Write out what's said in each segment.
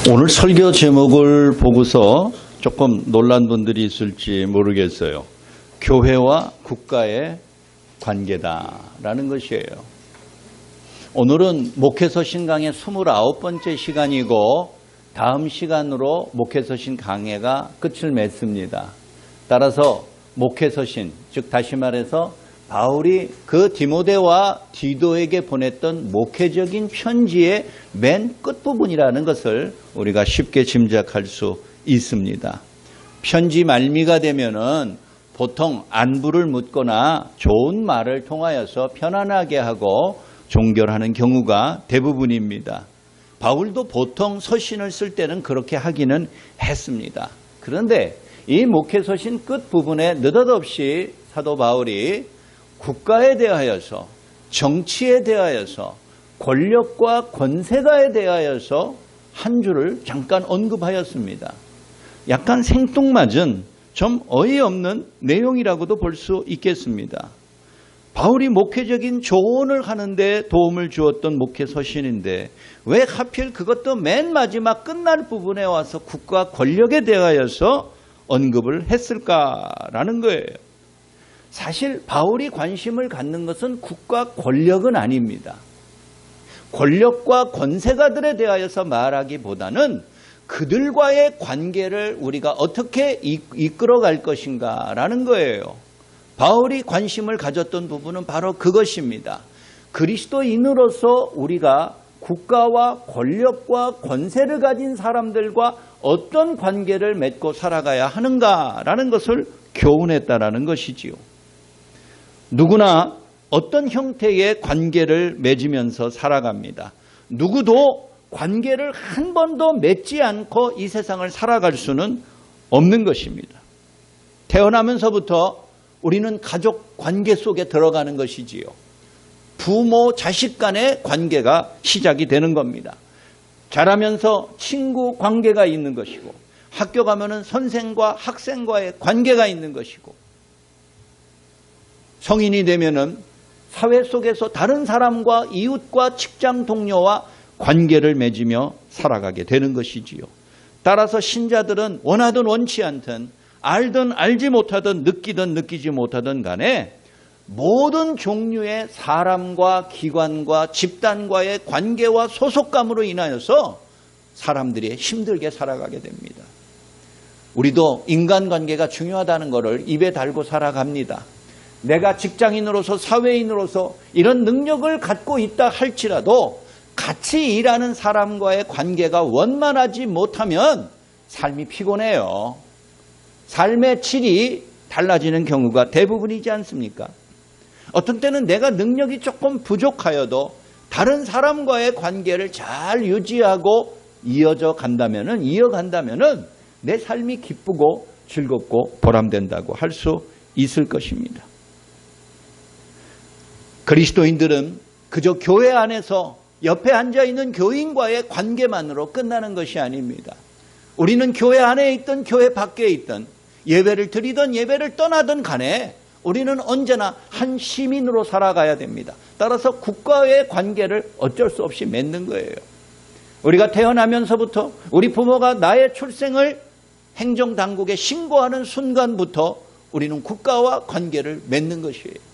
오늘 설교 제목을 보고서 조금 놀란 분들이 있을지 모르겠어요. 교회와 국가의 관계다라는 것이에요. 오늘은 목회서신 강의 29번째 시간이고 다음 시간으로 목회서신 강해가 끝을 맺습니다. 따라서 목회서신, 즉 다시 말해서 바울이 그 디모데와 디도에게 보냈던 목회적인 편지의 맨 끝부분이라는 것을 우리가 쉽게 짐작할 수 있습니다. 편지 말미가 되면은 보통 안부를 묻거나 좋은 말을 통하여서 편안하게 하고 종결하는 경우가 대부분입니다. 바울도 보통 서신을 쓸 때는 그렇게 하기는 했습니다. 그런데 이 목회서신 끝부분에 느닷없이 사도 바울이 국가에 대하여서, 정치에 대하여서, 권력과 권세가에 대하여서 한 줄을 잠깐 언급하였습니다. 약간 생뚱맞은 좀 어이없는 내용이라고도 볼 수 있겠습니다. 바울이 목회적인 조언을 하는데 도움을 주었던 목회서신인데 왜 하필 그것도 맨 마지막 끝날 부분에 와서 국가 권력에 대하여서 언급을 했을까라는 거예요. 사실 바울이 관심을 갖는 것은 국가 권력은 아닙니다. 권력과 권세가들에 대하여서 말하기보다는 그들과의 관계를 우리가 어떻게 이끌어갈 것인가라는 거예요. 바울이 관심을 가졌던 부분은 바로 그것입니다. 그리스도인으로서 우리가 국가와 권력과 권세를 가진 사람들과 어떤 관계를 맺고 살아가야 하는가라는 것을 교훈했다라는 것이지요. 누구나 어떤 형태의 관계를 맺으면서 살아갑니다. 누구도 관계를 한 번도 맺지 않고 이 세상을 살아갈 수는 없는 것입니다. 태어나면서부터 우리는 가족 관계 속에 들어가는 것이지요. 부모, 자식 간의 관계가 시작이 되는 겁니다. 자라면서 친구 관계가 있는 것이고, 학교 가면은 선생과 학생과의 관계가 있는 것이고, 성인이 되면은 사회 속에서 다른 사람과 이웃과 직장 동료와 관계를 맺으며 살아가게 되는 것이지요. 따라서 신자들은 원하든 원치 않든 알든 알지 못하든 느끼든 느끼지 못하든 간에 모든 종류의 사람과 기관과 집단과의 관계와 소속감으로 인하여서 사람들이 힘들게 살아가게 됩니다. 우리도 인간관계가 중요하다는 것을 입에 달고 살아갑니다. 내가 직장인으로서 사회인으로서 이런 능력을 갖고 있다 할지라도 같이 일하는 사람과의 관계가 원만하지 못하면 삶이 피곤해요. 삶의 질이 달라지는 경우가 대부분이지 않습니까? 어떤 때는 내가 능력이 조금 부족하여도 다른 사람과의 관계를 잘 유지하고 이어간다면은 내 삶이 기쁘고 즐겁고 보람된다고 할 수 있을 것입니다. 그리스도인들은 그저 교회 안에서 옆에 앉아있는 교인과의 관계만으로 끝나는 것이 아닙니다. 우리는 교회 안에 있든 교회 밖에 있든 예배를 드리든 예배를 떠나든 간에 우리는 언제나 한 시민으로 살아가야 됩니다. 따라서 국가의 관계를 어쩔 수 없이 맺는 거예요. 우리가 태어나면서부터 우리 부모가 나의 출생을 행정당국에 신고하는 순간부터 우리는 국가와 관계를 맺는 것이에요.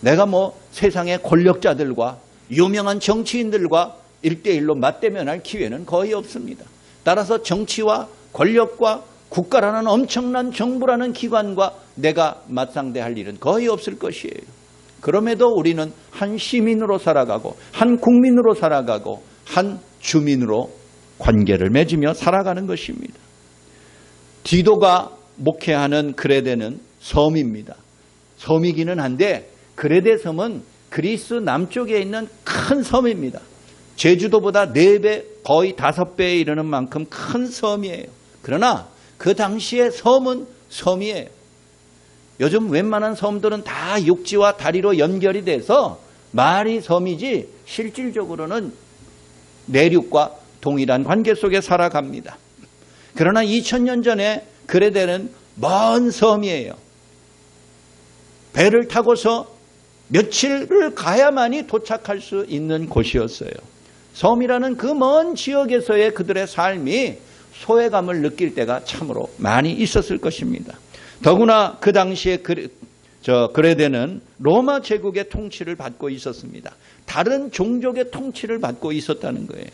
내가 세상의 권력자들과 유명한 정치인들과 1대1로 맞대면할 기회는 거의 없습니다. 따라서 정치와 권력과 국가라는 엄청난 정부라는 기관과 내가 맞상대할 일은 거의 없을 것이에요. 그럼에도 우리는 한 시민으로 살아가고 한 국민으로 살아가고 한 주민으로 관계를 맺으며 살아가는 것입니다. 디도가 목회하는 그레데는 섬입니다. 섬이기는 한데 그레데 섬은 그리스 남쪽에 있는 큰 섬입니다. 제주도보다 4배, 거의 5배에 이르는 만큼 큰 섬이에요. 그러나 그 당시의 섬은 섬이에요. 요즘 웬만한 섬들은 다 육지와 다리로 연결이 돼서 말이 섬이지 실질적으로는 내륙과 동일한 관계 속에 살아갑니다. 그러나 2000년 전에 그레데는 먼 섬이에요. 배를 타고서 며칠을 가야만이 도착할 수 있는 곳이었어요. 섬이라는 그 먼 지역에서의 그들의 삶이 소외감을 느낄 때가 참으로 많이 있었을 것입니다. 더구나 그 당시에 그레데는 로마 제국의 통치를 받고 있었습니다. 다른 종족의 통치를 받고 있었다는 거예요.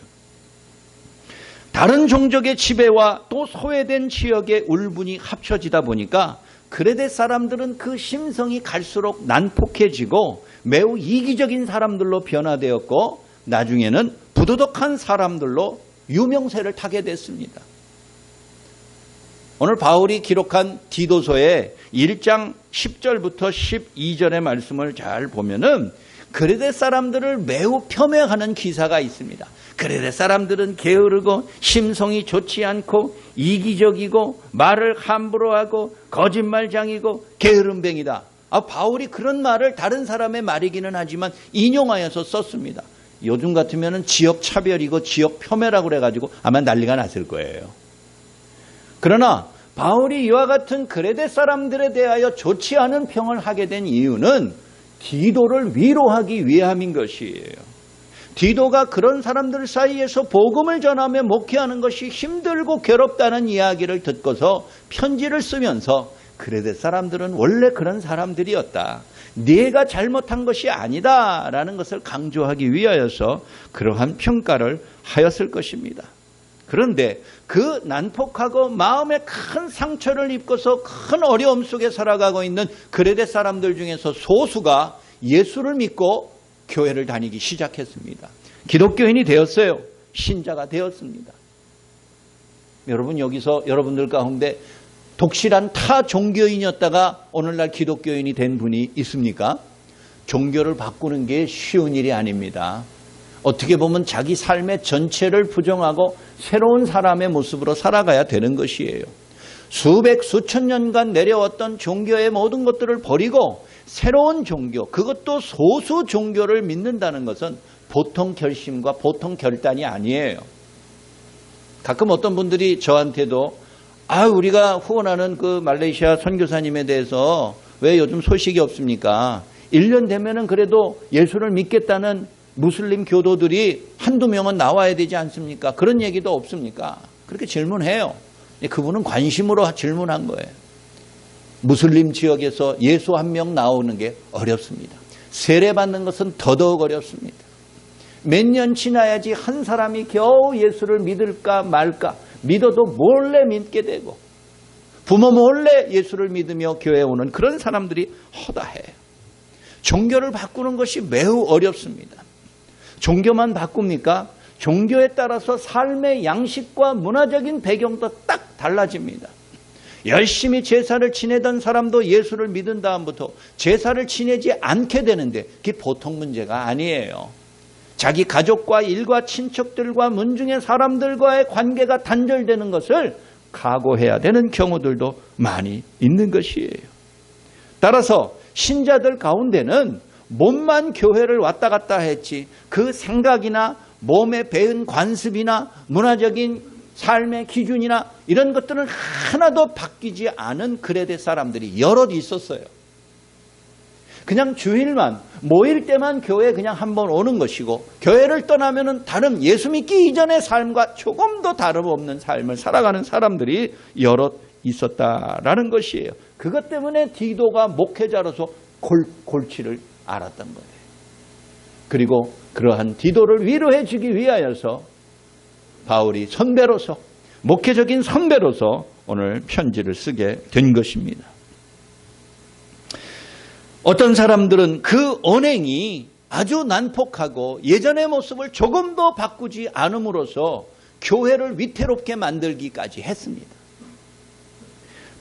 다른 종족의 지배와 또 소외된 지역의 울분이 합쳐지다 보니까 그레데 사람들은 그 심성이 갈수록 난폭해지고 매우 이기적인 사람들로 변화되었고 나중에는 부도덕한 사람들로 유명세를 타게 됐습니다. 오늘 바울이 기록한 디도서의 1장 10절부터 12절의 말씀을 잘 보면은 그레데 사람들을 매우 폄훼하는 기사가 있습니다. 그레데 사람들은 게으르고 심성이 좋지 않고 이기적이고 말을 함부로 하고 거짓말장이고 게으름뱅이다. 바울이 그런 말을 다른 사람의 말이기는 하지만 인용하여서 썼습니다. 요즘 같으면 지역 차별이고 지역 폄훼라고 그래가지고 아마 난리가 났을 거예요. 그러나 바울이 이와 같은 그레데 사람들에 대하여 좋지 않은 평을 하게 된 이유는 디도를 위로하기 위함인 것이에요. 디도가 그런 사람들 사이에서 복음을 전하며 목회하는 것이 힘들고 괴롭다는 이야기를 듣고서 편지를 쓰면서 그레데 사람들은 원래 그런 사람들이었다. 네가 잘못한 것이 아니다 라는 것을 강조하기 위하여서 그러한 평가를 하였을 것입니다. 그런데 그 난폭하고 마음에 큰 상처를 입고서 큰 어려움 속에 살아가고 있는 그레데 사람들 중에서 소수가 예수를 믿고 교회를 다니기 시작했습니다. 기독교인이 되었어요. 신자가 되었습니다. 여러분 여기서 여러분들 가운데 독실한 타 종교인이었다가 오늘날 기독교인이 된 분이 있습니까? 종교를 바꾸는 게 쉬운 일이 아닙니다. 어떻게 보면 자기 삶의 전체를 부정하고 새로운 사람의 모습으로 살아가야 되는 것이에요. 수백 수천 년간 내려왔던 종교의 모든 것들을 버리고 새로운 종교, 그것도 소수 종교를 믿는다는 것은 보통 결심과 보통 결단이 아니에요. 가끔 어떤 분들이 저한테도 우리가 후원하는 그 말레이시아 선교사님에 대해서 왜 요즘 소식이 없습니까? 1년 되면은 그래도 예수를 믿겠다는 무슬림 교도들이 한두 명은 나와야 되지 않습니까? 그런 얘기도 없습니까? 그렇게 질문해요. 그분은 관심으로 질문한 거예요. 무슬림 지역에서 예수 한 명 나오는 게 어렵습니다. 세례받는 것은 더더욱 어렵습니다. 몇 년 지나야지 한 사람이 겨우 예수를 믿을까 말까, 믿어도 몰래 믿게 되고 부모 몰래 예수를 믿으며 교회에 오는 그런 사람들이 허다해요. 종교를 바꾸는 것이 매우 어렵습니다. 종교만 바꿉니까? 종교에 따라서 삶의 양식과 문화적인 배경도 딱 달라집니다. 열심히 제사를 지내던 사람도 예수를 믿은 다음부터 제사를 지내지 않게 되는데 그게 보통 문제가 아니에요. 자기 가족과 일과 친척들과 문중의 사람들과의 관계가 단절되는 것을 각오해야 되는 경우들도 많이 있는 것이에요. 따라서 신자들 가운데는 몸만 교회를 왔다 갔다 했지 그 생각이나 몸에 배은 관습이나 문화적인 삶의 기준이나 이런 것들은 하나도 바뀌지 않은 그레데 사람들이 여럿 있었어요. 그냥 주일만 모일 때만 교회에 그냥 한번 오는 것이고 교회를 떠나면은 다른 예수 믿기 이전의 삶과 조금도 다름없는 삶을 살아가는 사람들이 여럿 있었다라는 것이에요. 그것 때문에 디도가 목회자로서 골치를 알았던 거예요. 그리고 그러한 디도를 위로해 주기 위하여서 바울이 선배로서 목회적인 선배로서 오늘 편지를 쓰게 된 것입니다. 어떤 사람들은 그 언행이 아주 난폭하고 예전의 모습을 조금도 바꾸지 않음으로써 교회를 위태롭게 만들기까지 했습니다.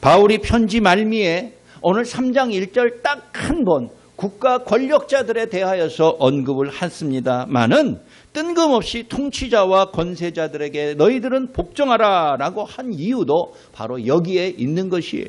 바울이 편지 말미에 오늘 3장 1절 딱 한 번 국가 권력자들에 대하여서 언급을 했습니다마는 뜬금없이 통치자와 권세자들에게 너희들은 복종하라 라고 한 이유도 바로 여기에 있는 것이에요.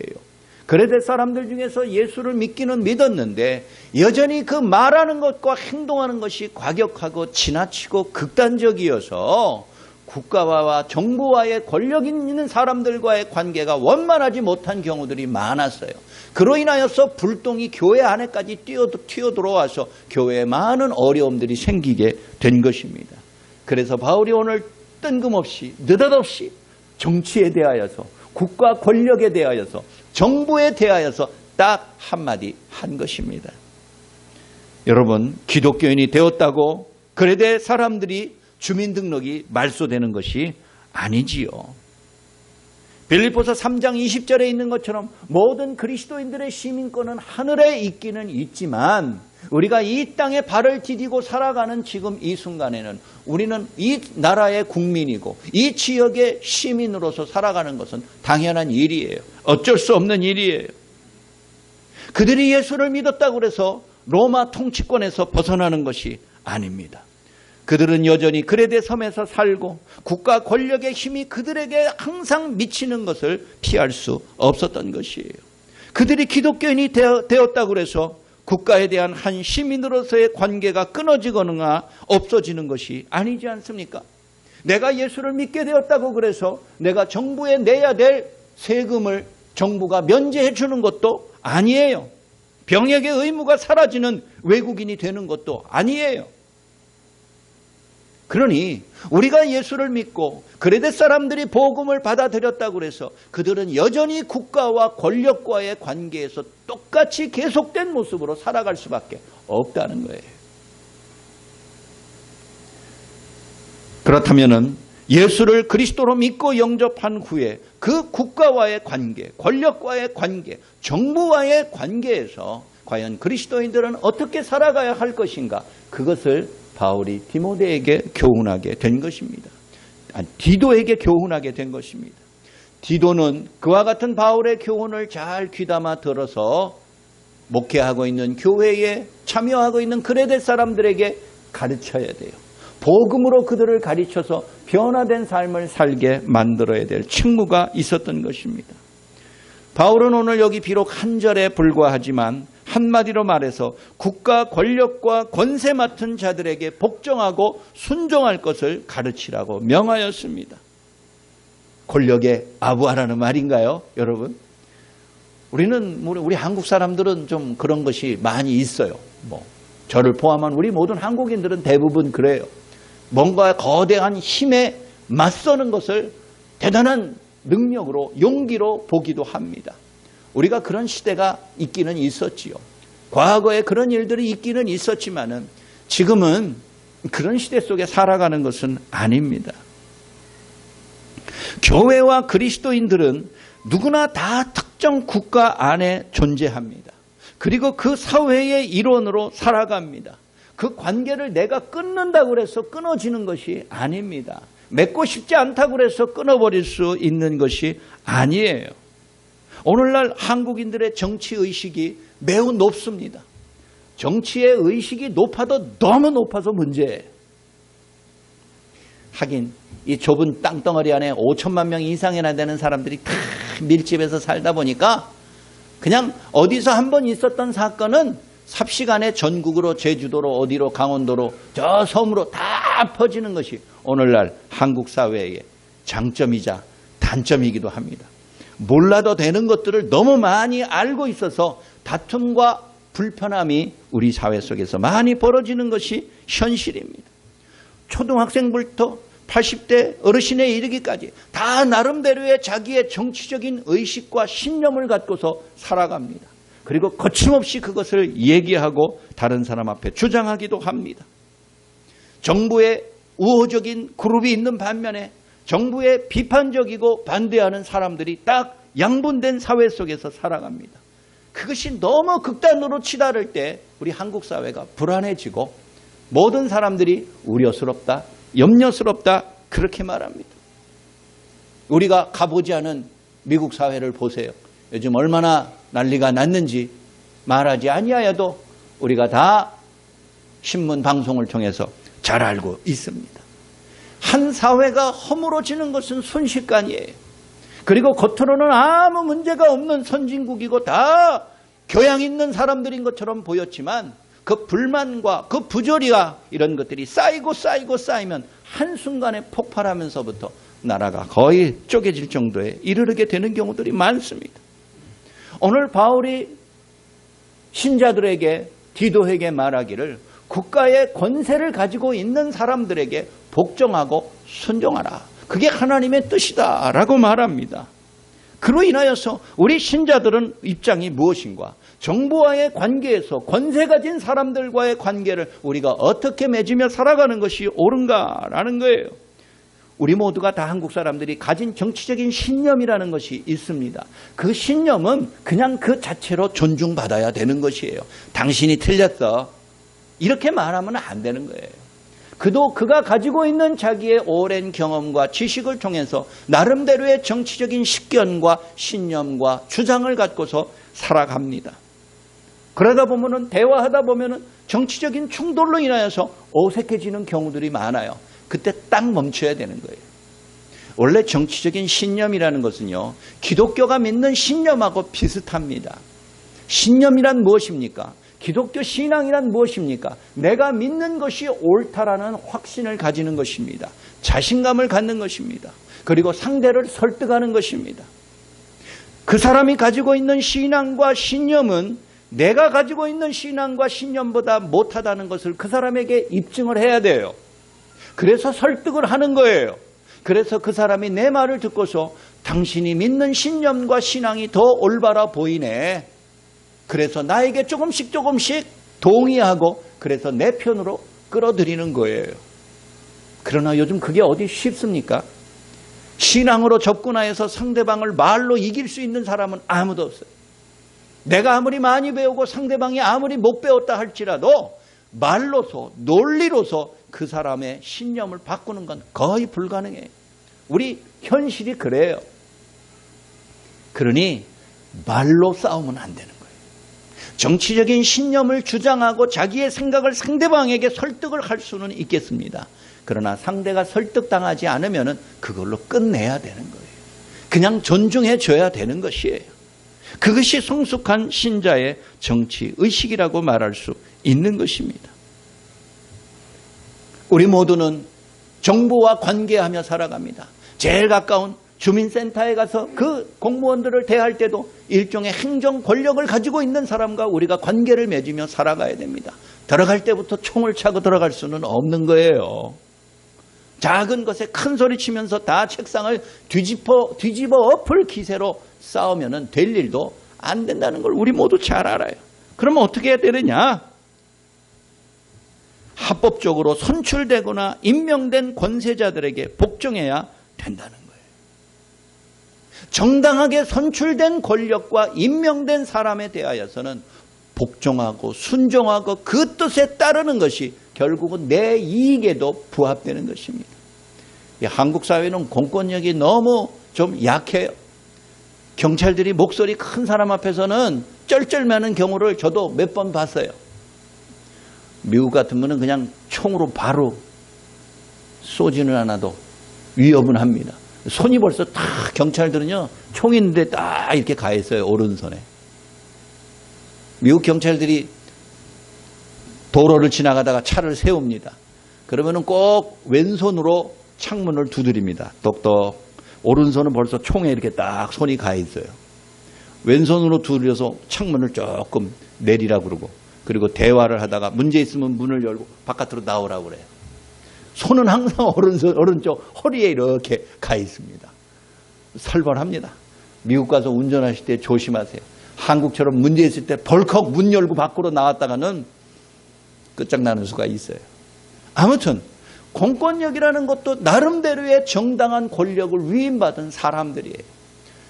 그레데 사람들 중에서 예수를 믿기는 믿었는데 여전히 그 말하는 것과 행동하는 것이 과격하고 지나치고 극단적이어서 국가와 정부와의 권력 있는 사람들과의 관계가 원만하지 못한 경우들이 많았어요. 그로 인하여서 불똥이 교회 안에까지 튀어들어와서 교회에 많은 어려움들이 생기게 된 것입니다. 그래서 바울이 오늘 뜬금없이 느닷없이 정치에 대하여서, 국가 권력에 대하여서, 정부에 대하여서 딱 한마디 한 것입니다. 여러분, 기독교인이 되었다고 그레데 사람들이 주민등록이 말소되는 것이 아니지요. 빌립보서 3장 20절에 있는 것처럼 모든 그리스도인들의 시민권은 하늘에 있기는 있지만 우리가 이 땅에 발을 디디고 살아가는 지금 이 순간에는 우리는 이 나라의 국민이고 이 지역의 시민으로서 살아가는 것은 당연한 일이에요. 어쩔 수 없는 일이에요. 그들이 예수를 믿었다고 해서 로마 통치권에서 벗어나는 것이 아닙니다. 그들은 여전히 그레데 섬에서 살고 국가 권력의 힘이 그들에게 항상 미치는 것을 피할 수 없었던 것이에요. 그들이 기독교인이 되었다고 해서 국가에 대한 한 시민으로서의 관계가 끊어지거나 없어지는 것이 아니지 않습니까? 내가 예수를 믿게 되었다고 그래서 내가 정부에 내야 될 세금을 정부가 면제해 주는 것도 아니에요. 병역의 의무가 사라지는 외국인이 되는 것도 아니에요. 그러니 우리가 예수를 믿고 그레데 사람들이 복음을 받아들였다고 해서 그들은 여전히 국가와 권력과의 관계에서 똑같이 계속된 모습으로 살아갈 수밖에 없다는 거예요. 그렇다면 예수를 그리스도로 믿고 영접한 후에 그 국가와의 관계, 권력과의 관계, 정부와의 관계에서 과연 그리스도인들은 어떻게 살아가야 할 것인가? 그것을 바울이 디모데에게 교훈하게 된 것입니다. 디도에게 교훈하게 된 것입니다. 디도는 그와 같은 바울의 교훈을 잘 귀담아 들어서 목회하고 있는 교회에 참여하고 있는 그레데 사람들에게 가르쳐야 돼요. 복음으로 그들을 가르쳐서 변화된 삶을 살게 만들어야 될 책무가 있었던 것입니다. 바울은 오늘 여기 비록 한 절에 불과하지만 한마디로 말해서 국가 권력과 권세 맡은 자들에게 복종하고 순종할 것을 가르치라고 명하였습니다. 권력에 아부하라는 말인가요, 여러분? 우리 한국 사람들은 좀 그런 것이 많이 있어요. 저를 포함한 우리 모든 한국인들은 대부분 그래요. 뭔가 거대한 힘에 맞서는 것을 대단한 능력으로, 용기로 보기도 합니다. 우리가 그런 시대가 있기는 있었지요. 과거에 그런 일들이 있기는 있었지만은 지금은 그런 시대 속에 살아가는 것은 아닙니다. 교회와 그리스도인들은 누구나 다 특정 국가 안에 존재합니다. 그리고 그 사회의 일원으로 살아갑니다. 그 관계를 내가 끊는다고 해서 끊어지는 것이 아닙니다. 맺고 싶지 않다고 해서 끊어버릴 수 있는 것이 아니에요. 오늘날 한국인들의 정치의식이 매우 높습니다. 정치의 의식이 높아도 너무 높아서 문제예요. 하긴 이 좁은 땅덩어리 안에 5천만 명 이상이나 되는 사람들이 다 밀집해서 살다 보니까 그냥 어디서 한번 있었던 사건은 삽시간에 전국으로, 제주도로, 어디로, 강원도로, 저 섬으로 다 퍼지는 것이 오늘날 한국 사회의 장점이자 단점이기도 합니다. 몰라도 되는 것들을 너무 많이 알고 있어서 다툼과 불편함이 우리 사회 속에서 많이 벌어지는 것이 현실입니다. 초등학생부터 80대 어르신에 이르기까지 다 나름대로의 자기의 정치적인 의식과 신념을 갖고서 살아갑니다. 그리고 거침없이 그것을 얘기하고 다른 사람 앞에 주장하기도 합니다. 정부의 우호적인 그룹이 있는 반면에 정부에 비판적이고 반대하는 사람들이 딱 양분된 사회 속에서 살아갑니다. 그것이 너무 극단으로 치달을 때 우리 한국 사회가 불안해지고 모든 사람들이 우려스럽다, 염려스럽다 그렇게 말합니다. 우리가 가보지 않은 미국 사회를 보세요. 요즘 얼마나 난리가 났는지 말하지 아니하여도 우리가 다 신문 방송을 통해서 잘 알고 있습니다. 한 사회가 허물어지는 것은 순식간이에요. 그리고 겉으로는 아무 문제가 없는 선진국이고 다 교양 있는 사람들인 것처럼 보였지만 그 불만과 그 부조리와 이런 것들이 쌓이면 한순간에 폭발하면서부터 나라가 거의 쪼개질 정도에 이르게 되는 경우들이 많습니다. 오늘 바울이 신자들에게, 디도에게 말하기를 국가의 권세를 가지고 있는 사람들에게 복종하고 순종하라. 그게 하나님의 뜻이다라고 말합니다. 그로 인하여서 우리 신자들은 입장이 무엇인가? 정부와의 관계에서 권세 가진 사람들과의 관계를 우리가 어떻게 맺으며 살아가는 것이 옳은가라는 거예요. 우리 모두가 다 한국 사람들이 가진 정치적인 신념이라는 것이 있습니다. 그 신념은 그냥 그 자체로 존중받아야 되는 것이에요. 당신이 틀렸어. 이렇게 말하면 안 되는 거예요. 그가 가지고 있는 자기의 오랜 경험과 지식을 통해서 나름대로의 정치적인 식견과 신념과 주장을 갖고서 살아갑니다. 그러다 보면은 대화하다 보면은 정치적인 충돌로 인하여서 어색해지는 경우들이 많아요. 그때 딱 멈춰야 되는 거예요. 원래 정치적인 신념이라는 것은요, 기독교가 믿는 신념하고 비슷합니다. 신념이란 무엇입니까? 기독교 신앙이란 무엇입니까? 내가 믿는 것이 옳다라는 확신을 가지는 것입니다. 자신감을 갖는 것입니다. 그리고 상대를 설득하는 것입니다. 그 사람이 가지고 있는 신앙과 신념은 내가 가지고 있는 신앙과 신념보다 못하다는 것을 그 사람에게 입증을 해야 돼요. 그래서 설득을 하는 거예요. 그래서 그 사람이 내 말을 듣고서 당신이 믿는 신념과 신앙이 더 올바라 보이네. 그래서 나에게 조금씩 동의하고 그래서 내 편으로 끌어들이는 거예요. 그러나 요즘 그게 어디 쉽습니까? 신앙으로 접근하여서 상대방을 말로 이길 수 있는 사람은 아무도 없어요. 내가 아무리 많이 배우고 상대방이 아무리 못 배웠다 할지라도 말로서 논리로서 그 사람의 신념을 바꾸는 건 거의 불가능해요. 우리 현실이 그래요. 그러니 말로 싸우면 안 되는 거예요. 정치적인 신념을 주장하고 자기의 생각을 상대방에게 설득을 할 수는 있겠습니다. 그러나 상대가 설득당하지 않으면 그걸로 끝내야 되는 거예요. 그냥 존중해 줘야 되는 것이에요. 그것이 성숙한 신자의 정치의식이라고 말할 수 있는 것입니다. 우리 모두는 정부와 관계하며 살아갑니다. 제일 가까운 주민센터에 가서 그 공무원들을 대할 때도 일종의 행정 권력을 가지고 있는 사람과 우리가 관계를 맺으며 살아가야 됩니다. 들어갈 때부터 총을 차고 들어갈 수는 없는 거예요. 작은 것에 큰 소리 치면서 다 책상을 뒤집어 엎을 기세로 싸우면 될 일도 안 된다는 걸 우리 모두 잘 알아요. 그러면 어떻게 해야 되느냐? 합법적으로 선출되거나 임명된 권세자들에게 복종해야 된다는 거예요. 정당하게 선출된 권력과 임명된 사람에 대하여서는 복종하고 순종하고 그 뜻에 따르는 것이 결국은 내 이익에도 부합되는 것입니다. 한국 사회는 공권력이 너무 좀 약해요. 경찰들이 목소리 큰 사람 앞에서는 쩔쩔매는 경우를 저도 몇 번 봤어요. 미국 같으면 그냥 총으로 바로 쏘지는 않아도 위협은 합니다. 손이 벌써 다 경찰들은요 총 있는데 딱 이렇게 가 있어요. 오른손에. 미국 경찰들이 도로를 지나가다가 차를 세웁니다. 그러면은 꼭 왼손으로 창문을 두드립니다. 똑똑. 오른손은 벌써 총에 이렇게 딱 손이 가 있어요. 왼손으로 두드려서 창문을 조금 내리라 그러고, 그리고 대화를 하다가 문제 있으면 문을 열고 바깥으로 나오라고 그래요. 손은 항상 오른쪽 허리에 이렇게 가 있습니다. 살벌합니다. 미국 가서 운전하실 때 조심하세요. 한국처럼 문제 있을 때 벌컥 문 열고 밖으로 나왔다가는 끝장나는 수가 있어요. 아무튼 공권력이라는 것도 나름대로의 정당한 권력을 위임받은 사람들이에요.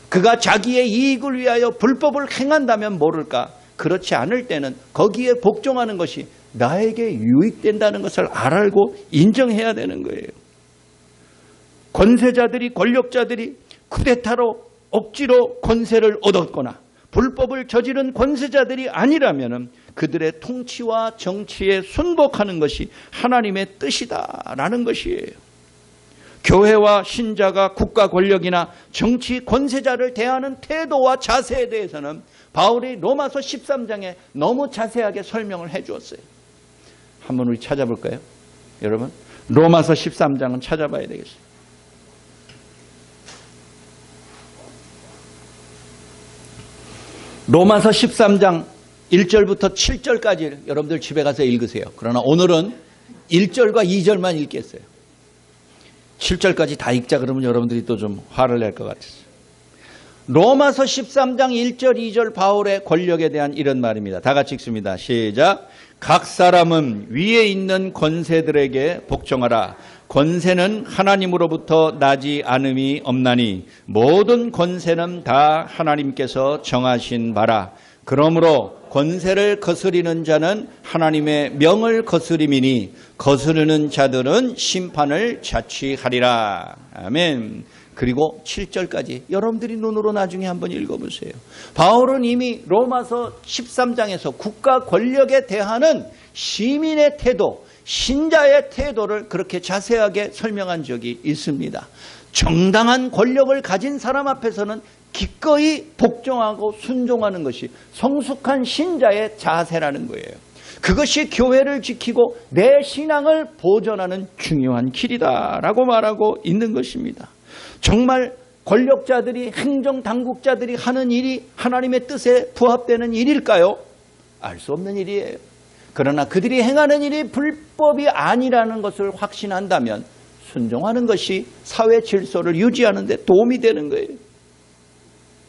그가 자기의 이익을 위하여 불법을 행한다면 모를까, 그렇지 않을 때는 거기에 복종하는 것이 나에게 유익된다는 것을 알고 인정해야 되는 거예요. 권세자들이, 권력자들이 쿠데타로 억지로 권세를 얻었거나 불법을 저지른 권세자들이 아니라면 그들의 통치와 정치에 순복하는 것이 하나님의 뜻이다라는 것이에요. 교회와 신자가 국가 권력이나 정치 권세자를 대하는 태도와 자세에 대해서는 바울이 로마서 13장에 너무 자세하게 설명을 해 주었어요. 한번 우리 찾아볼까요? 여러분, 로마서 13장은 찾아봐야 되겠어요. 로마서 13장 1절부터 7절까지 여러분들 집에 가서 읽으세요. 그러나 오늘은 1절과 2절만 읽겠어요. 7절까지 다 읽자 그러면 여러분들이 또 좀 화를 낼 것 같아서. 로마서 13장 1절 2절 바울의 권력에 대한 이런 말입니다. 다 같이 읽습니다. 시작. 각 사람은 위에 있는 권세들에게 복종하라. 권세는 하나님으로부터 나지 않음이 없나니 모든 권세는 다 하나님께서 정하신 바라. 그러므로 권세를 거스리는 자는 하나님의 명을 거스림이니 거스르는 자들은 심판을 자취하리라. 아멘. 그리고 7절까지 여러분들이 눈으로 나중에 한번 읽어보세요. 바울은 이미 로마서 13장에서 국가 권력에 대하는 시민의 태도, 신자의 태도를 그렇게 자세하게 설명한 적이 있습니다. 정당한 권력을 가진 사람 앞에서는 기꺼이 복종하고 순종하는 것이 성숙한 신자의 자세라는 거예요. 그것이 교회를 지키고 내 신앙을 보존하는 중요한 길이다라고 말하고 있는 것입니다. 정말 권력자들이, 행정당국자들이 하는 일이 하나님의 뜻에 부합되는 일일까요? 알 수 없는 일이에요. 그러나 그들이 행하는 일이 불법이 아니라는 것을 확신한다면 순종하는 것이 사회 질서를 유지하는 데 도움이 되는 거예요.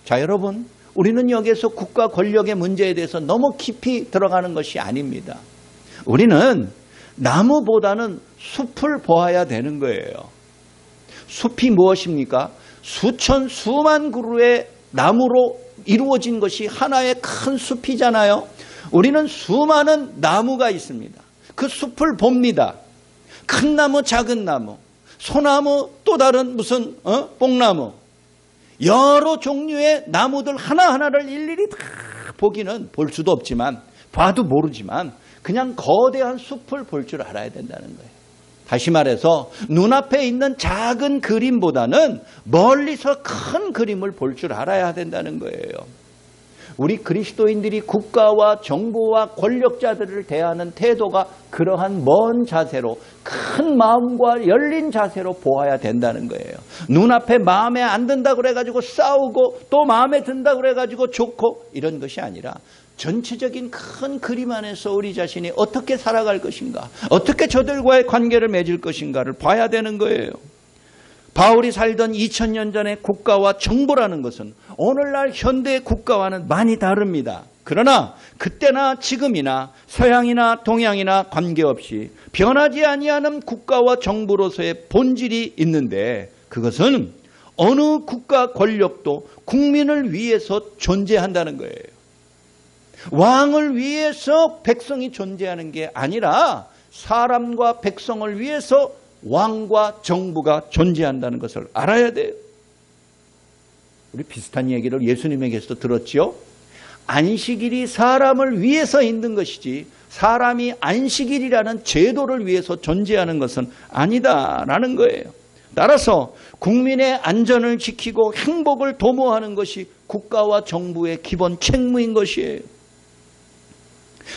자, 여러분, 우리는 여기에서 국가 권력의 문제에 대해서 너무 깊이 들어가는 것이 아닙니다. 우리는 나무보다는 숲을 보아야 되는 거예요. 숲이 무엇입니까? 수천 수만 그루의 나무로 이루어진 것이 하나의 큰 숲이잖아요. 우리는 수많은 나무가 있습니다. 그 숲을 봅니다. 큰 나무, 작은 나무, 소나무, 또 다른 무슨 뽕나무, 여러 종류의 나무들 하나하나를 일일이 다 보기는 볼 수도 없지만, 봐도 모르지만 그냥 거대한 숲을 볼 줄 알아야 된다는 거예요. 다시 말해서 눈앞에 있는 작은 그림보다는 멀리서 큰 그림을 볼 줄 알아야 된다는 거예요. 우리 그리스도인들이 국가와 정부와 권력자들을 대하는 태도가 그러한 먼 자세로, 큰 마음과 열린 자세로 보아야 된다는 거예요. 눈앞에 마음에 안 든다고 그래가지고 싸우고 또 마음에 든다고 그래가지고 좋고 이런 것이 아니라 전체적인 큰 그림 안에서 우리 자신이 어떻게 살아갈 것인가, 어떻게 저들과의 관계를 맺을 것인가를 봐야 되는 거예요. 바울이 살던 2000년 전의 국가와 정부라는 것은 오늘날 현대의 국가와는 많이 다릅니다. 그러나 그때나 지금이나 서양이나 동양이나 관계없이 변하지 아니하는 국가와 정부로서의 본질이 있는데, 그것은 어느 국가 권력도 국민을 위해서 존재한다는 거예요. 왕을 위해서 백성이 존재하는 게 아니라 사람과 백성을 위해서 왕과 정부가 존재한다는 것을 알아야 돼요. 우리 비슷한 얘기를 예수님에게서도 들었지요. 안식일이 사람을 위해서 있는 것이지 사람이 안식일이라는 제도를 위해서 존재하는 것은 아니다라는 거예요. 따라서 국민의 안전을 지키고 행복을 도모하는 것이 국가와 정부의 기본 책무인 것이에요.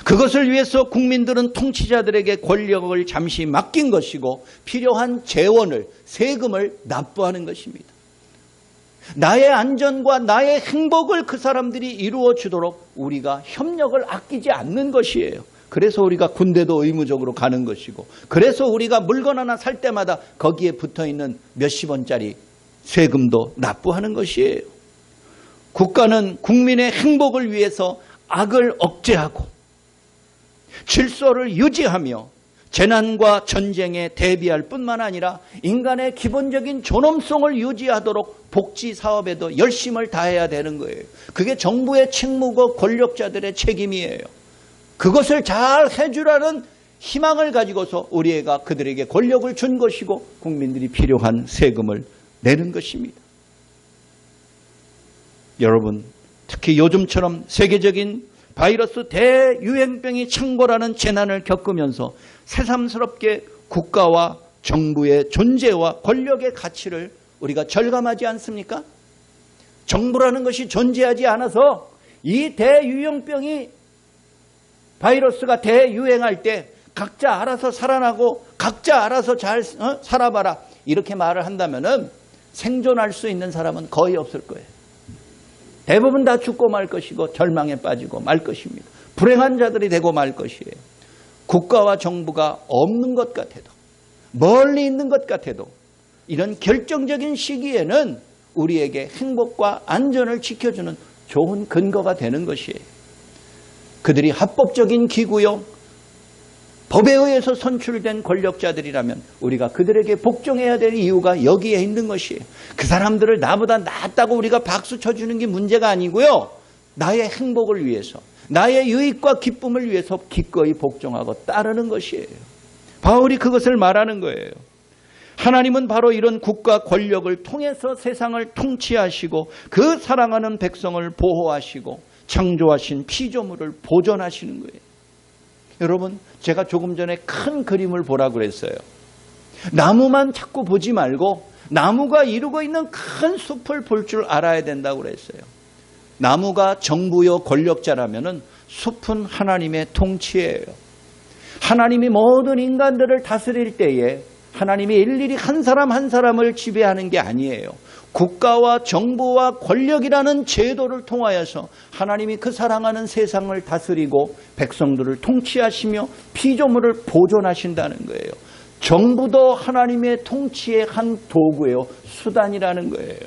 그것을 위해서 국민들은 통치자들에게 권력을 잠시 맡긴 것이고 필요한 재원을, 세금을 납부하는 것입니다. 나의 안전과 나의 행복을 그 사람들이 이루어 주도록 우리가 협력을 아끼지 않는 것이에요. 그래서 우리가 군대도 의무적으로 가는 것이고, 그래서 우리가 물건 하나 살 때마다 거기에 붙어있는 몇십 원짜리 세금도 납부하는 것이에요. 국가는 국민의 행복을 위해서 악을 억제하고 질서를 유지하며 재난과 전쟁에 대비할 뿐만 아니라 인간의 기본적인 존엄성을 유지하도록 복지 사업에도 열심을 다해야 되는 거예요. 그게 정부의 책무고 권력자들의 책임이에요. 그것을 잘 해주라는 희망을 가지고서 우리가 그들에게 권력을 준 것이고 국민들이 필요한 세금을 내는 것입니다. 여러분, 특히 요즘처럼 세계적인 바이러스 대유행병이 창궐하는 재난을 겪으면서 새삼스럽게 국가와 정부의 존재와 권력의 가치를 우리가 절감하지 않습니까? 정부라는 것이 존재하지 않아서 이 대유행병이, 바이러스가 대유행할 때 각자 알아서 살아나고 각자 알아서 잘 살아봐라 이렇게 말을 한다면은 생존할 수 있는 사람은 거의 없을 거예요. 대부분 다 죽고 말 것이고 절망에 빠지고 말 것입니다. 불행한 자들이 되고 말 것이에요. 국가와 정부가 없는 것 같아도, 멀리 있는 것 같아도 이런 결정적인 시기에는 우리에게 행복과 안전을 지켜주는 좋은 근거가 되는 것이에요. 그들이 합법적인 기구요, 법에 의해서 선출된 권력자들이라면 우리가 그들에게 복종해야 될 이유가 여기에 있는 것이에요. 그 사람들을 나보다 낫다고 우리가 박수 쳐주는 게 문제가 아니고요. 나의 행복을 위해서, 나의 유익과 기쁨을 위해서 기꺼이 복종하고 따르는 것이에요. 바울이 그것을 말하는 거예요. 하나님은 바로 이런 국가 권력을 통해서 세상을 통치하시고 그 사랑하는 백성을 보호하시고 창조하신 피조물을 보존하시는 거예요. 여러분, 제가 조금 전에 큰 그림을 보라고 그랬어요. 나무만 자꾸 보지 말고 나무가 이루고 있는 큰 숲을 볼 줄 알아야 된다고 그랬어요. 나무가 정부요 권력자라면은 숲은 하나님의 통치예요. 하나님이 모든 인간들을 다스릴 때에 하나님이 일일이 한 사람 한 사람을 지배하는 게 아니에요. 국가와 정부와 권력이라는 제도를 통하여서 하나님이 그 사랑하는 세상을 다스리고 백성들을 통치하시며 피조물을 보존하신다는 거예요. 정부도 하나님의 통치의 한 도구예요. 수단이라는 거예요.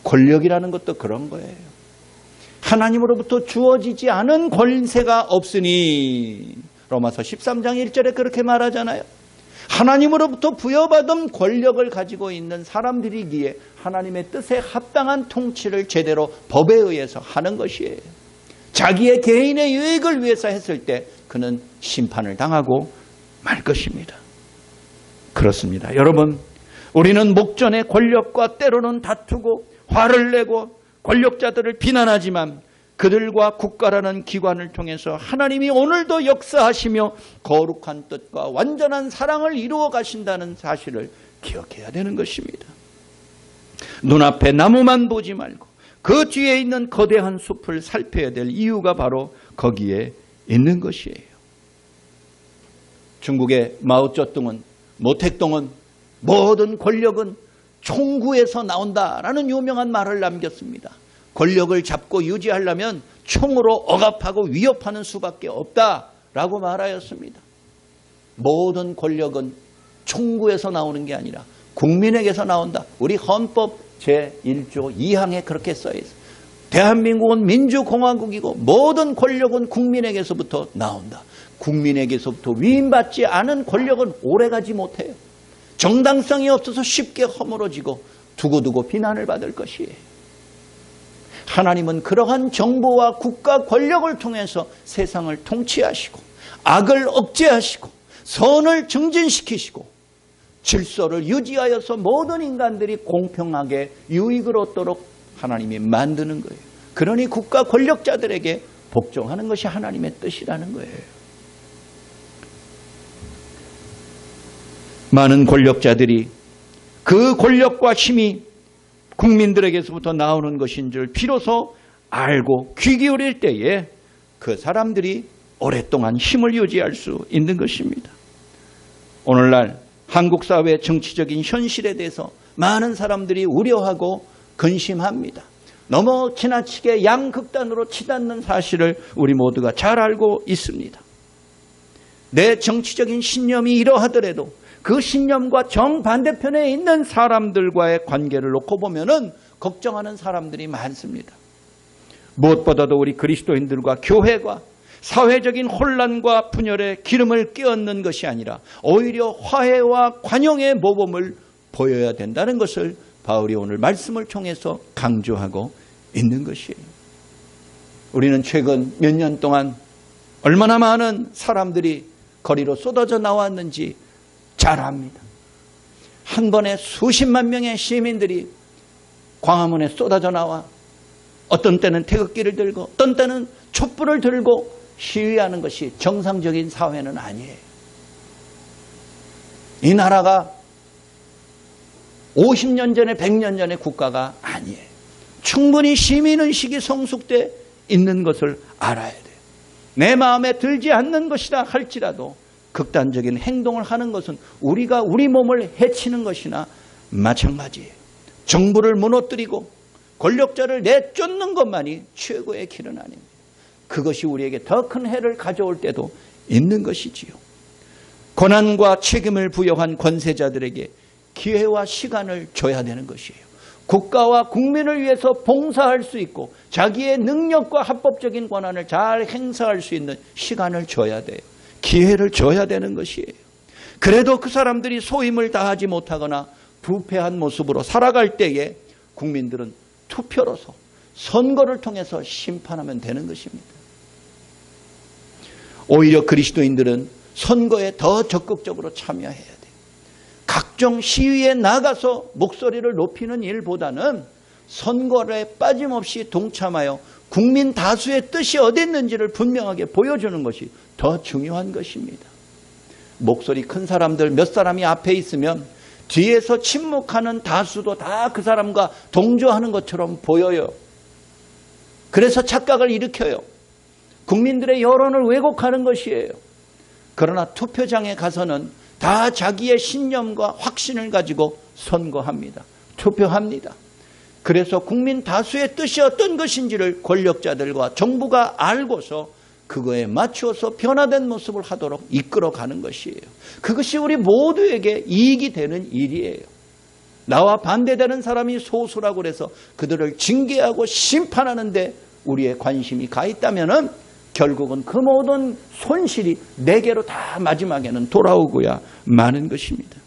권력이라는 것도 그런 거예요. 하나님으로부터 주어지지 않은 권세가 없으니 로마서 13장 1절에 그렇게 말하잖아요. 하나님으로부터 부여받은 권력을 가지고 있는 사람들이기에 하나님의 뜻에 합당한 통치를 제대로 법에 의해서 하는 것이에요. 자기의 개인의 유익을 위해서 했을 때 그는 심판을 당하고 말 것입니다. 그렇습니다. 여러분, 우리는 목전의 권력과 때로는 다투고 화를 내고 권력자들을 비난하지만 그들과 국가라는 기관을 통해서 하나님이 오늘도 역사하시며 거룩한 뜻과 완전한 사랑을 이루어 가신다는 사실을 기억해야 되는 것입니다. 눈앞에 나무만 보지 말고 그 뒤에 있는 거대한 숲을 살펴야 될 이유가 바로 거기에 있는 것이에요. 중국의 마오쩌둥은, 모택동은 모든 권력은 총구에서 나온다라는 유명한 말을 남겼습니다. 권력을 잡고 유지하려면 총으로 억압하고 위협하는 수밖에 없다라고 말하였습니다. 모든 권력은 총구에서 나오는 게 아니라 국민에게서 나온다. 우리 헌법 제1조 2항에 그렇게 써 있어요. 대한민국은 민주공화국이고 모든 권력은 국민에게서부터 나온다. 국민에게서부터 위임받지 않은 권력은 오래가지 못해요. 정당성이 없어서 쉽게 허물어지고 두고두고 비난을 받을 것이에요. 하나님은 그러한 정보와 국가 권력을 통해서 세상을 통치하시고 악을 억제하시고 선을 증진시키시고 질서를 유지하여서 모든 인간들이 공평하게 유익을 얻도록 하나님이 만드는 거예요. 그러니 국가 권력자들에게 복종하는 것이 하나님의 뜻이라는 거예요. 많은 권력자들이 그 권력과 힘이 국민들에게서부터 나오는 것인 줄 비로소 알고 귀 기울일 때에 그 사람들이 오랫동안 힘을 유지할 수 있는 것입니다. 오늘날 한국 사회의 정치적인 현실에 대해서 많은 사람들이 우려하고 근심합니다. 너무 지나치게 양극단으로 치닫는 사실을 우리 모두가 잘 알고 있습니다. 내 정치적인 신념이 이러하더라도 그 신념과 정반대편에 있는 사람들과의 관계를 놓고 보면은 걱정하는 사람들이 많습니다. 무엇보다도 우리 그리스도인들과 교회가 사회적인 혼란과 분열에 기름을 끼얹는 것이 아니라 오히려 화해와 관용의 모범을 보여야 된다는 것을 바울이 오늘 말씀을 통해서 강조하고 있는 것이에요. 우리는 최근 몇 년 동안 얼마나 많은 사람들이 거리로 쏟아져 나왔는지 잘 압니다. 한 번에 수십만 명의 시민들이 광화문에 쏟아져 나와 어떤 때는 태극기를 들고 어떤 때는 촛불을 들고 시위하는 것이 정상적인 사회는 아니에요. 이 나라가 50년 전에 100년 전의 국가가 아니에요. 충분히 시민의식이 성숙돼 있는 것을 알아야 돼요. 내 마음에 들지 않는 것이라 할지라도 극단적인 행동을 하는 것은 우리가 우리 몸을 해치는 것이나 마찬가지예요. 정부를 무너뜨리고 권력자를 내쫓는 것만이 최고의 길은 아닙니다. 그것이 우리에게 더 큰 해를 가져올 때도 있는 것이지요. 권한과 책임을 부여한 권세자들에게 기회와 시간을 줘야 되는 것이에요. 국가와 국민을 위해서 봉사할 수 있고 자기의 능력과 합법적인 권한을 잘 행사할 수 있는 시간을 줘야 돼요. 기회를 줘야 되는 것이에요. 그래도 그 사람들이 소임을 다하지 못하거나 부패한 모습으로 살아갈 때에 국민들은 투표로서 선거를 통해서 심판하면 되는 것입니다. 오히려 그리스도인들은 선거에 더 적극적으로 참여해야 돼요. 각종 시위에 나가서 목소리를 높이는 일보다는 선거에 빠짐없이 동참하여 국민 다수의 뜻이 어디 있는지를 분명하게 보여주는 것이 더 중요한 것입니다. 목소리 큰 사람들 몇 사람이 앞에 있으면 뒤에서 침묵하는 다수도 다 그 사람과 동조하는 것처럼 보여요. 그래서 착각을 일으켜요. 국민들의 여론을 왜곡하는 것이에요. 그러나 투표장에 가서는 다 자기의 신념과 확신을 가지고 선거합니다. 투표합니다. 그래서 국민 다수의 뜻이 어떤 것인지를 권력자들과 정부가 알고서 그거에 맞추어서 변화된 모습을 하도록 이끌어가는 것이에요. 그것이 우리 모두에게 이익이 되는 일이에요. 나와 반대되는 사람이 소수라고 해서 그들을 징계하고 심판하는 데 우리의 관심이 가 있다면 결국은 그 모든 손실이 내게로 다 마지막에는 돌아오고야 마는 것입니다.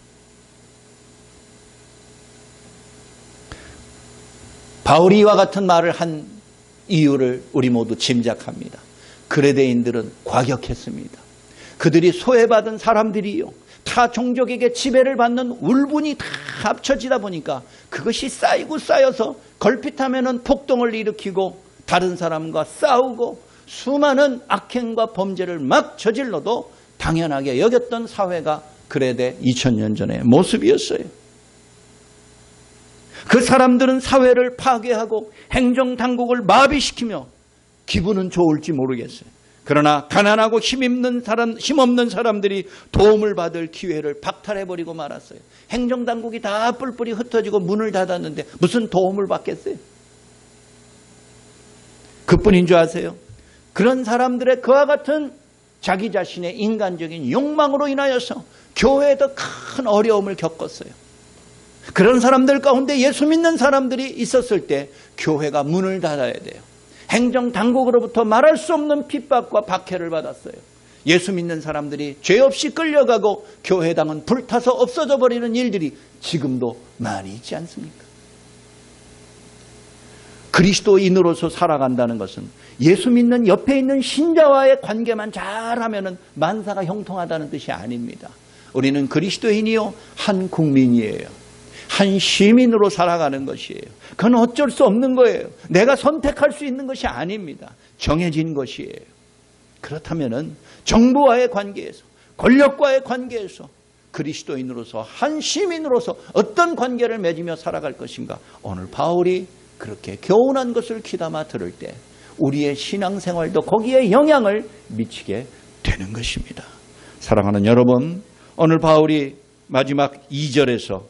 바울이 이와 같은 말을 한 이유를 우리 모두 짐작합니다. 그레데인들은 과격했습니다. 그들이 소외받은 사람들이요, 타 종족에게 지배를 받는 울분이 다 합쳐지다 보니까 그것이 쌓이고 쌓여서 걸핏하면은 폭동을 일으키고 다른 사람과 싸우고 수많은 악행과 범죄를 막 저질러도 당연하게 여겼던 사회가 그레데 2000년 전의 모습이었어요. 그 사람들은 사회를 파괴하고 행정당국을 마비시키며 기분은 좋을지 모르겠어요. 그러나 가난하고 힘없는 사람들이 도움을 받을 기회를 박탈해버리고 말았어요. 행정당국이 다 뿔뿔이 흩어지고 문을 닫았는데 무슨 도움을 받겠어요? 그뿐인 줄 아세요? 그런 사람들의 그와 같은 자기 자신의 인간적인 욕망으로 인하여서 교회에도 큰 어려움을 겪었어요. 그런 사람들 가운데 예수 믿는 사람들이 있었을 때 교회가 문을 닫아야 돼요. 행정당국으로부터 말할 수 없는 핍박과 박해를 받았어요. 예수 믿는 사람들이 죄 없이 끌려가고 교회당은 불타서 없어져 버리는 일들이 지금도 많이 있지 않습니까? 그리스도인으로서 살아간다는 것은 예수 믿는 옆에 있는 신자와의 관계만 잘하면 만사가 형통하다는 뜻이 아닙니다. 우리는 그리스도인이요, 한 국민이에요. 한 시민으로 살아가는 것이에요. 그건 어쩔 수 없는 거예요. 내가 선택할 수 있는 것이 아닙니다. 정해진 것이에요. 그렇다면 정부와의 관계에서, 권력과의 관계에서 그리스도인으로서, 한 시민으로서 어떤 관계를 맺으며 살아갈 것인가? 오늘 바울이 그렇게 교훈한 것을 귀담아 들을 때 우리의 신앙생활도 거기에 영향을 미치게 되는 것입니다. 사랑하는 여러분, 오늘 바울이 마지막 2절에서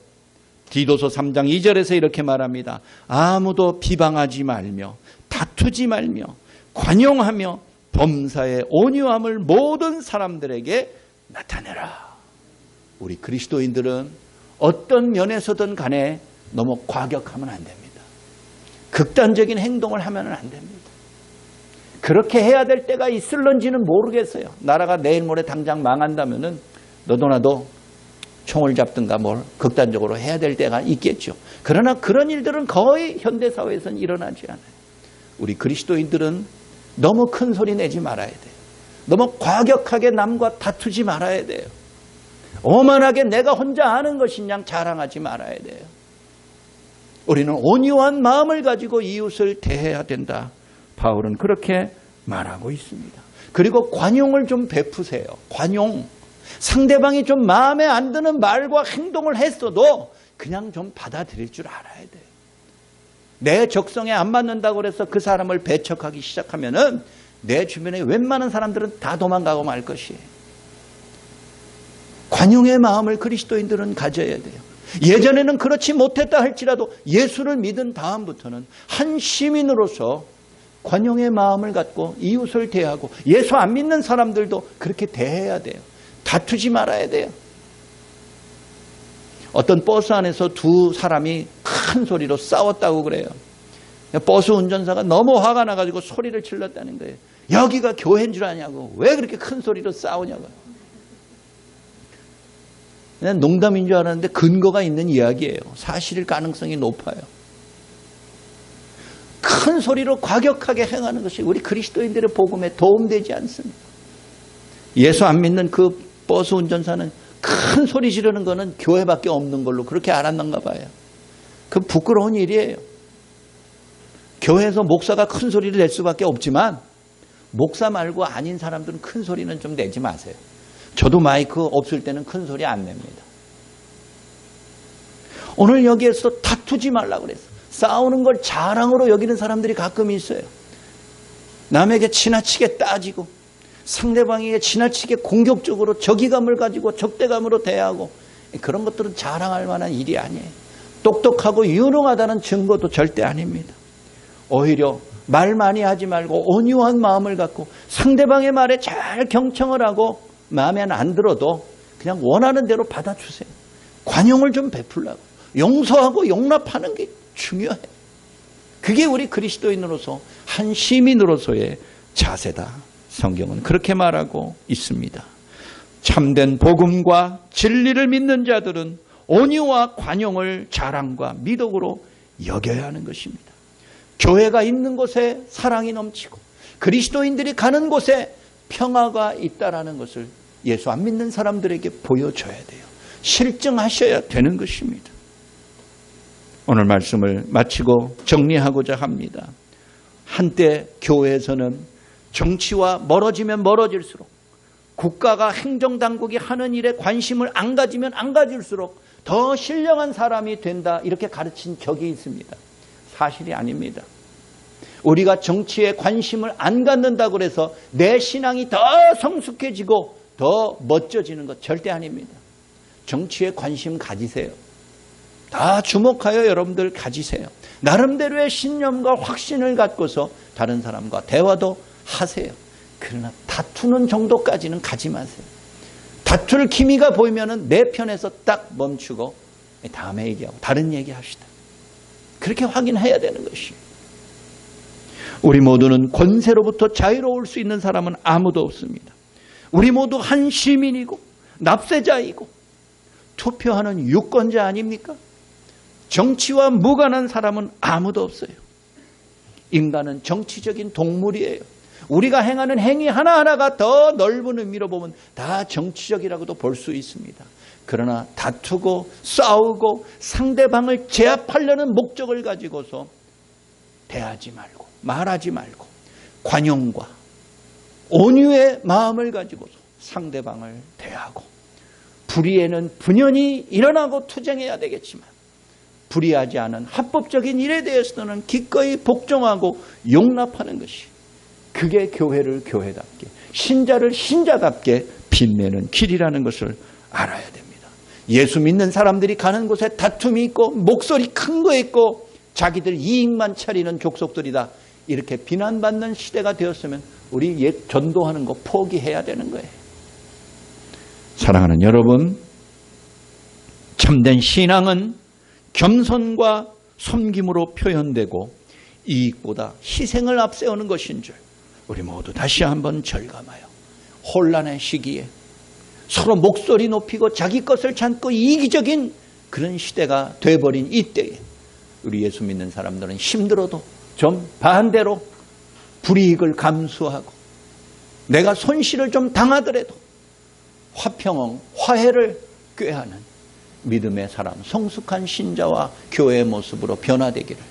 디도서 3장 2절에서 이렇게 말합니다. 아무도 비방하지 말며 다투지 말며 관용하며 범사의 온유함을 모든 사람들에게 나타내라. 우리 그리스도인들은 어떤 면에서든 간에 너무 과격하면 안 됩니다. 극단적인 행동을 하면 안 됩니다. 그렇게 해야 될 때가 있을런지는 모르겠어요. 나라가 내일 모레 당장 망한다면은 너도 나도 총을 잡든가 뭘 극단적으로 해야 될 때가 있겠죠. 그러나 그런 일들은 거의 현대사회에서는 일어나지 않아요. 우리 그리스도인들은 너무 큰 소리 내지 말아야 돼요. 너무 과격하게 남과 다투지 말아야 돼요. 오만하게 내가 혼자 아는 것인 양 자랑하지 말아야 돼요. 우리는 온유한 마음을 가지고 이웃을 대해야 된다. 바울은 그렇게 말하고 있습니다. 그리고 관용을 좀 베푸세요. 관용. 상대방이 좀 마음에 안 드는 말과 행동을 했어도 그냥 좀 받아들일 줄 알아야 돼요. 내 적성에 안 맞는다고 해서 그 사람을 배척하기 시작하면은 내 주변에 웬만한 사람들은 다 도망가고 말 것이에요. 관용의 마음을 그리스도인들은 가져야 돼요. 예전에는 그렇지 못했다 할지라도 예수를 믿은 다음부터는 한 시민으로서 관용의 마음을 갖고 이웃을 대하고 예수 안 믿는 사람들도 그렇게 대해야 돼요. 다투지 말아야 돼요. 어떤 버스 안에서 두 사람이 큰 소리로 싸웠다고 그래요. 버스 운전사가 너무 화가 나가지고 소리를 질렀다는 거예요. 여기가 교회인 줄 아냐고. 왜 그렇게 큰 소리로 싸우냐고. 그냥 농담인 줄 알았는데 근거가 있는 이야기예요. 사실일 가능성이 높아요. 큰 소리로 과격하게 행하는 것이 우리 그리스도인들의 복음에 도움되지 않습니다. 예수 안 믿는 그 버스 운전사는 큰 소리 지르는 거는 교회밖에 없는 걸로 그렇게 알았는가 봐요. 그 부끄러운 일이에요. 교회에서 목사가 큰 소리를 낼 수밖에 없지만 목사 말고 아닌 사람들은 큰 소리는 좀 내지 마세요. 저도 마이크 없을 때는 큰 소리 안 냅니다. 오늘 여기에서 다투지 말라고 그랬어. 싸우는 걸 자랑으로 여기는 사람들이 가끔 있어요. 남에게 지나치게 따지고 상대방에게 지나치게 공격적으로 적의감을 가지고 적대감으로 대하고 그런 것들은 자랑할 만한 일이 아니에요. 똑똑하고 유능하다는 증거도 절대 아닙니다. 오히려 말 많이 하지 말고 온유한 마음을 갖고 상대방의 말에 잘 경청을 하고 마음에 안 들어도 그냥 원하는 대로 받아주세요. 관용을 좀 베풀라고. 용서하고 용납하는 게 중요해요. 그게 우리 그리스도인으로서 한 시민으로서의 자세다. 성경은 그렇게 말하고 있습니다. 참된 복음과 진리를 믿는 자들은 온유와 관용을 자랑과 미덕으로 여겨야 하는 것입니다. 교회가 있는 곳에 사랑이 넘치고 그리스도인들이 가는 곳에 평화가 있다라는 것을 예수 안 믿는 사람들에게 보여줘야 돼요. 실증하셔야 되는 것입니다. 오늘 말씀을 마치고 정리하고자 합니다. 한때 교회에서는 정치와 멀어지면 멀어질수록 국가가 행정당국이 하는 일에 관심을 안 가지면 안 가질수록 더 신령한 사람이 된다 이렇게 가르친 적이 있습니다. 사실이 아닙니다. 우리가 정치에 관심을 안 갖는다고 해서 내 신앙이 더 성숙해지고 더 멋져지는 것 절대 아닙니다. 정치에 관심 가지세요. 다 주목하여 여러분들 가지세요. 나름대로의 신념과 확신을 갖고서 다른 사람과 대화도 하세요. 그러나 다투는 정도까지는 가지 마세요. 다툴 기미가 보이면 내 편에서 딱 멈추고 다음에 얘기하고 다른 얘기합시다. 그렇게 확인해야 되는 것이에요. 우리 모두는 권세로부터 자유로울 수 있는 사람은 아무도 없습니다. 우리 모두 한 시민이고 납세자이고 투표하는 유권자 아닙니까? 정치와 무관한 사람은 아무도 없어요. 인간은 정치적인 동물이에요. 우리가 행하는 행위 하나하나가 더 넓은 의미로 보면 다 정치적이라고도 볼 수 있습니다. 그러나 다투고 싸우고 상대방을 제압하려는 목적을 가지고서 대하지 말고 말하지 말고 관용과 온유의 마음을 가지고서 상대방을 대하고 불의에는 분연히 일어나고 투쟁해야 되겠지만 불의하지 않은 합법적인 일에 대해서는 기꺼이 복종하고 용납하는 것이 그게 교회를 교회답게 신자를 신자답게 빛내는 길이라는 것을 알아야 됩니다. 예수 믿는 사람들이 가는 곳에 다툼이 있고 목소리 큰 거 있고 자기들 이익만 차리는 족속들이다. 이렇게 비난받는 시대가 되었으면 우리 옛 전도하는 거 포기해야 되는 거예요. 사랑하는 여러분, 참된 신앙은 겸손과 섬김으로 표현되고 이익보다 희생을 앞세우는 것인 줄 우리 모두 다시 한번 절감하여 혼란의 시기에 서로 목소리 높이고 자기 것을 찾고 이기적인 그런 시대가 돼버린 이때에 우리 예수 믿는 사람들은 힘들어도 좀 반대로 불이익을 감수하고 내가 손실을 좀 당하더라도 화평, 화해를 꾀하는 믿음의 사람, 성숙한 신자와 교회의 모습으로 변화되기를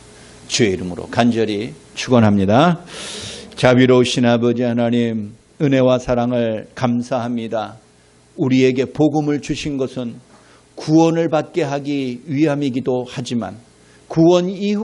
주의 이름으로 간절히 축원합니다. 자비로우신 아버지 하나님, 은혜와 사랑을 감사합니다. 우리에게 복음을 주신 것은 구원을 받게 하기 위함이기도 하지만 구원 이후